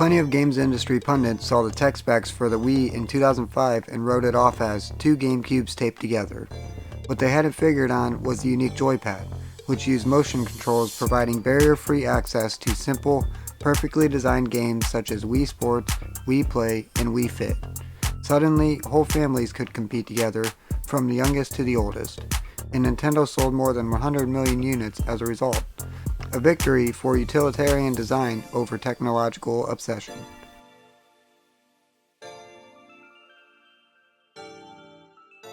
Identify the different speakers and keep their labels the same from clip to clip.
Speaker 1: Plenty of games industry pundits saw the tech specs for the Wii in 2005 and wrote it off as two GameCubes taped together. What they hadn't figured on was the unique joypad, which used motion controls providing barrier-free access to simple, perfectly designed games such as Wii Sports, Wii Play, and Wii Fit. Suddenly, whole families could compete together, from the youngest to the oldest, and Nintendo sold more than 100 million units as a result. A victory for utilitarian design over technological obsession.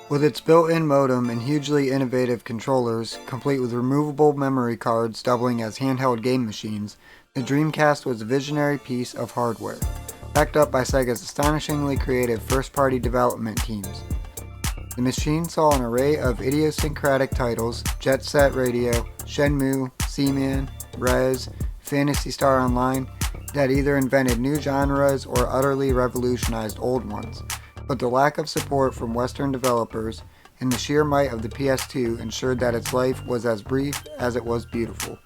Speaker 1: With its built-in modem and hugely innovative controllers, complete with removable memory cards doubling as handheld game machines, the Dreamcast was a visionary piece of hardware, backed up by Sega's astonishingly creative first-party development teams. The machine saw an array of idiosyncratic titles: Jet Set Radio, Shenmue, Seaman, Rez, Phantasy Star Online, that either invented new genres or utterly revolutionized old ones. But the lack of support from Western developers and the sheer might of the PS2 ensured that its life was as brief as it was beautiful.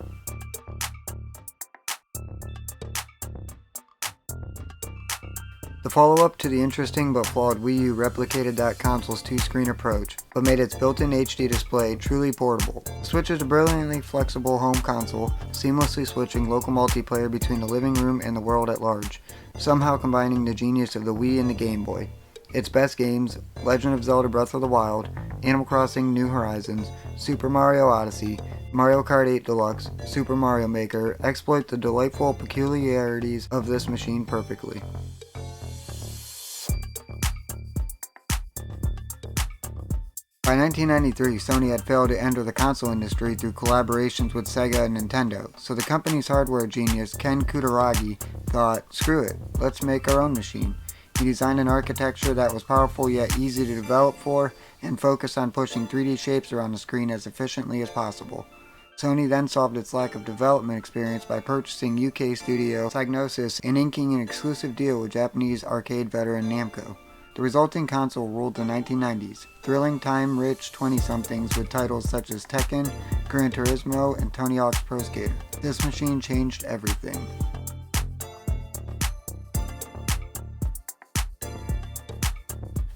Speaker 1: The follow-up to the interesting but flawed Wii U replicated that console's two-screen approach, but made its built-in HD display truly portable. The Switch is a brilliantly flexible home console, seamlessly switching local multiplayer between the living room and the world at large, somehow combining the genius of the Wii and the Game Boy. Its best games, Legend of Zelda Breath of the Wild, Animal Crossing New Horizons, Super Mario Odyssey, Mario Kart 8 Deluxe, Super Mario Maker, exploit the delightful peculiarities of this machine perfectly. By 1993, Sony had failed to enter the console industry through collaborations with Sega and Nintendo, so the company's hardware genius Ken Kutaragi thought, screw it, let's make our own machine. He designed an architecture that was powerful yet easy to develop for, and focused on pushing 3D shapes around the screen as efficiently as possible. Sony then solved its lack of development experience by purchasing UK studio Psygnosis and inking an exclusive deal with Japanese arcade veteran Namco. The resulting console ruled the 1990s, thrilling time-rich 20-somethings with titles such as Tekken, Gran Turismo, and Tony Hawk's Pro Skater. This machine changed everything.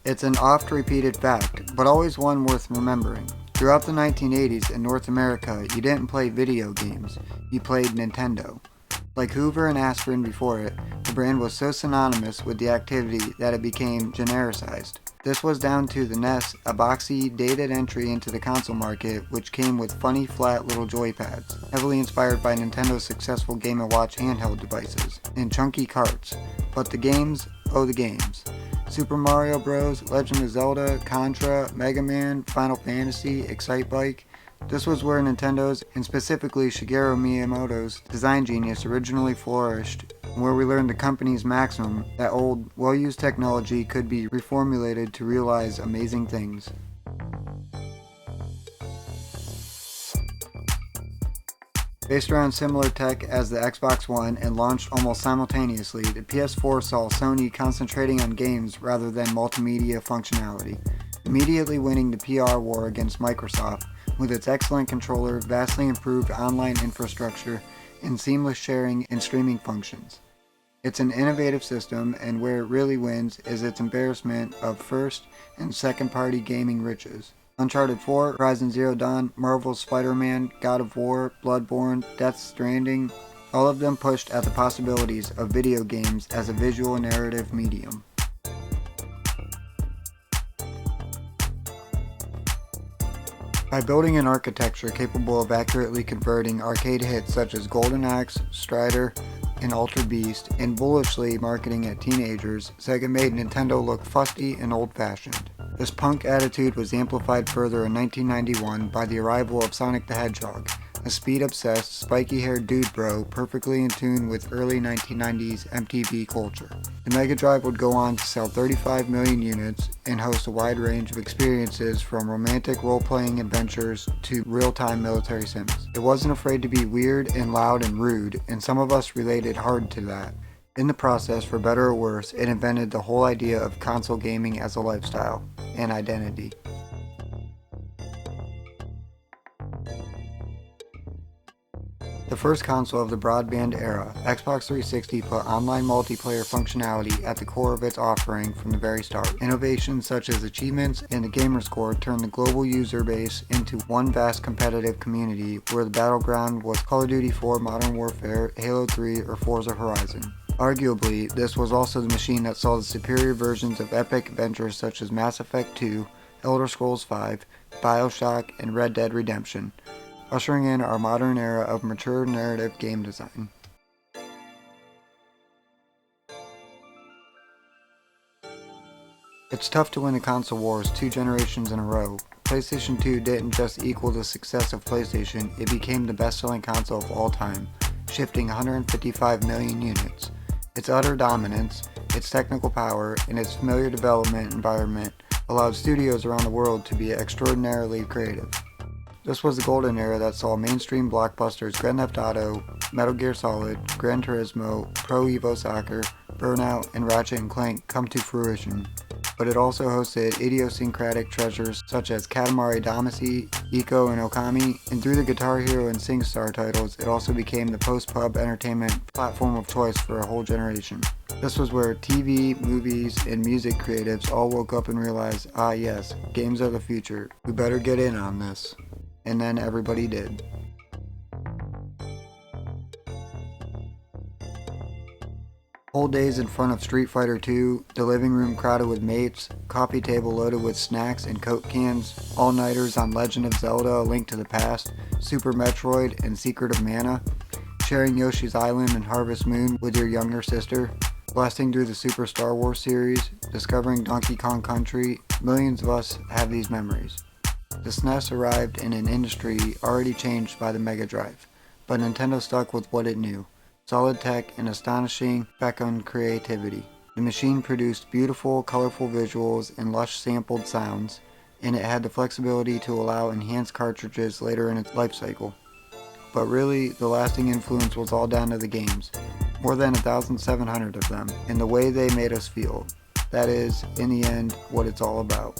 Speaker 1: It's an oft-repeated fact, but always one worth remembering. Throughout the 1980s in North America, you didn't play video games, you played Nintendo. Like Hoover and aspirin before it, the brand was so synonymous with the activity that it became genericized. This was down to the NES, a boxy, dated entry into the console market which came with funny flat little joypads, heavily inspired by Nintendo's successful Game & Watch handheld devices, and chunky carts. But the games, oh the games. Super Mario Bros., Legend of Zelda, Contra, Mega Man, Final Fantasy, Excitebike. This was where Nintendo's, and specifically Shigeru Miyamoto's, design genius originally flourished, and where we learned the company's maxim that old, well-used technology could be reformulated to realize amazing things. Based around similar tech as the Xbox One and launched almost simultaneously, the PS4 saw Sony concentrating on games rather than multimedia functionality, immediately winning the PR war against Microsoft with its excellent controller, vastly improved online infrastructure, and seamless sharing and streaming functions. It's an innovative system, and where it really wins is its embarrassment of first and second party gaming riches. Uncharted 4, Horizon Zero Dawn, Marvel's Spider-Man, God of War, Bloodborne, Death Stranding, all of them pushed at the possibilities of video games as a visual narrative medium. By building an architecture capable of accurately converting arcade hits such as Golden Axe, Strider, and Altered Beast, and bullishly marketing at teenagers, Sega made Nintendo look fusty and old-fashioned. This punk attitude was amplified further in 1991 by the arrival of Sonic the Hedgehog, a speed-obsessed, spiky-haired dude bro perfectly in tune with early 1990s MTV culture. The Mega Drive would go on to sell 35 million units and host a wide range of experiences from romantic role-playing adventures to real-time military sims. It wasn't afraid to be weird and loud and rude, and some of us related hard to that. In the process, for better or worse, it invented the whole idea of console gaming as a lifestyle and identity. The first console of the broadband era, Xbox 360 put online multiplayer functionality at the core of its offering from the very start. Innovations such as achievements and the gamer score turned the global user base into one vast competitive community where the battleground was Call of Duty 4, Modern Warfare, Halo 3, or Forza Horizon. Arguably, this was also the machine that saw the superior versions of epic adventures such as Mass Effect 2, Elder Scrolls V, BioShock, and Red Dead Redemption, ushering in our modern era of mature narrative game design. It's tough to win the console wars 2 generations in a row. PlayStation 2 didn't just equal the success of PlayStation, it became the best-selling console of all time, shifting 155 million units. Its utter dominance, its technical power, and its familiar development environment allowed studios around the world to be extraordinarily creative. This was the golden era that saw mainstream blockbusters Grand Theft Auto, Metal Gear Solid, Gran Turismo, Pro Evo Soccer, Burnout, and Ratchet & Clank come to fruition. But it also hosted idiosyncratic treasures such as Katamari Damacy, Ico, and Okami, and through the Guitar Hero and SingStar titles, it also became the post-pub entertainment platform of choice for a whole generation. This was where TV, movies, and music creatives all woke up and realized, ah yes, games are the future, we better get in on this. And then everybody did. Whole days in front of Street Fighter II, the living room crowded with mates, coffee table loaded with snacks and Coke cans, all-nighters on Legend of Zelda: A Link to the Past, Super Metroid, and Secret of Mana, sharing Yoshi's Island and Harvest Moon with your younger sister, blasting through the Super Star Wars series, discovering Donkey Kong Country. Millions of us have these memories. The SNES arrived in an industry already changed by the Mega Drive, but Nintendo stuck with what it knew: solid tech and astonishing fecund creativity. The machine produced beautiful, colorful visuals and lush sampled sounds, and it had the flexibility to allow enhanced cartridges later in its life cycle. But really, the lasting influence was all down to the games. More than 1,700 of them, and the way they made us feel. That is, in the end, what it's all about.